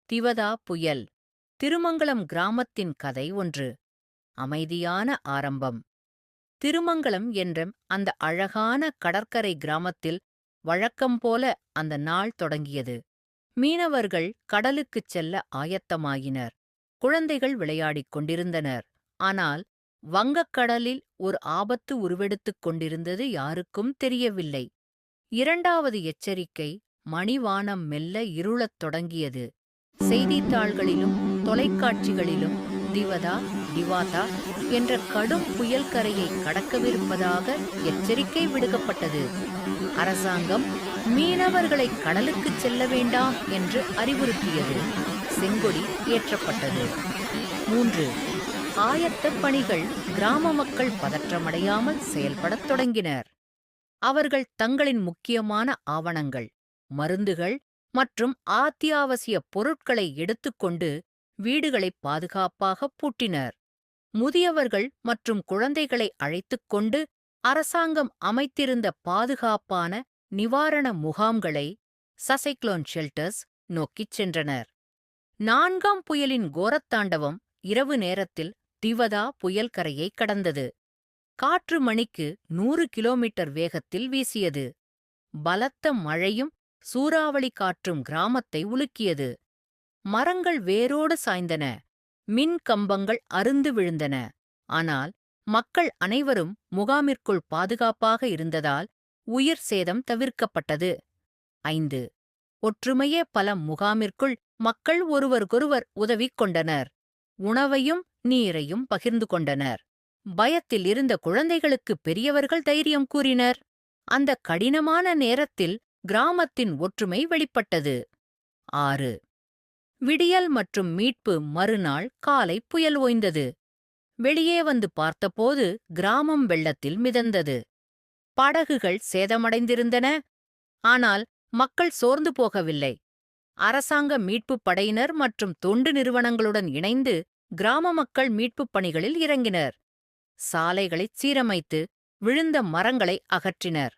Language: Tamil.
திவதா புயல். திருமங்கலம் கிராமத்தின் கதை ஒன்று. அமைதியான ஆரம்பம். திருமங்கலம் என்ற அந்த அழகான கடற்கரை கிராமத்தில் வழக்கம்போல அந்த நாள் தொடங்கியது. மீனவர்கள் கடலுக்குச் செல்ல ஆயத்தமாயினர். குழந்தைகள் விளையாடிக் கொண்டிருந்தனர். ஆனால் வங்கக்கடலில் ஒரு ஆபத்து உருவெடுத்துக் கொண்டிருந்தது யாருக்கும் தெரியவில்லை. இரண்டாவது எச்சரிக்கை. மணிவானம் மெல்ல இருளத் தொடங்கியது. செய்தித்தாள்களிலும் தொலைக்காட்சிகளிலும் திவதா டிவாதா என்ற கடும் புயல் கரையை கடக்கவிருப்பதாக எச்சரிக்கை விடுக்கப்பட்டது. அரசாங்கம் மீனவர்களை கடலுக்குச் செல்ல வேண்டாம் என்று அறிவுறுத்தியது. செங்கொடி ஏற்றப்பட்டது. 3. ஆயத்தப் பணிகள். கிராம மக்கள் பதற்றமடையாமல் செயல்படத் தொடங்கினர். அவர்கள் தங்களின் முக்கியமான ஆவணங்கள், மருந்துகள் மற்றும் அத்தியாவசிய பொருட்களை எடுத்துக்கொண்டு வீடுகளை பாதுகாப்பாக பூட்டினர். முதியவர்கள் மற்றும் குழந்தைகளை அழைத்துக் கொண்டு அரசாங்கம் அமைத்திருந்த பாதுகாப்பான நிவாரண முகாம்களை சசைக்ளோன் ஷெல்டர்ஸ் நோக்கிச் சென்றனர். 4ஆம் புயலின் கோரத்தாண்டவம் இரவு நேரத்தில் திவதா புயல் கரையை கடந்தது. காற்று மணிக்கு 100 கிலோமீட்டர் வேகத்தில் வீசியது. பலத்த மழையும் சூறாவளி காற்றும் கிராமத்தை உலுக்கியது. மரங்கள் வேரோடு சாய்ந்தன. மின் கம்பங்கள் அறுந்து விழுந்தன. ஆனால் மக்கள் அனைவரும் முகாமிற்குள் பாதுகாப்பாக இருந்ததால் உயிர் சேதம் தவிர்க்கப்பட்டது. 5. ஒற்றுமையே பலம். முகாமிற்குள் மக்கள் ஒருவருக்கொருவர் உதவிக் கொண்டனர். உணவையும் நீரையும் பகிர்ந்து கொண்டனர். பயத்தில் இருந்த குழந்தைகளுக்கு பெரியவர்கள் தைரியம் கூறினர். அந்த கடினமான நேரத்தில் கிராமத்தின் ஒற்றுமை வெளிப்பட்டது. 6. விடியல் மற்றும் மீட்பு. மறுநாள் காலை புயல் ஓய்ந்தது. வெளியே வந்து பார்த்தபோது கிராமம் வெள்ளத்தில் மிதந்தது. படகுகள் சேதமடைந்திருந்தன. ஆனால் மக்கள் சோர்ந்து போகவில்லை. அரசாங்க மீட்புப் படையினர் மற்றும் தொண்டு நிறுவனங்களுடன் இணைந்து கிராம மக்கள் மீட்புப் பணிகளில் இறங்கினர். சாலைகளைச் சீரமைத்து விழுந்த மரங்களை அகற்றினர்.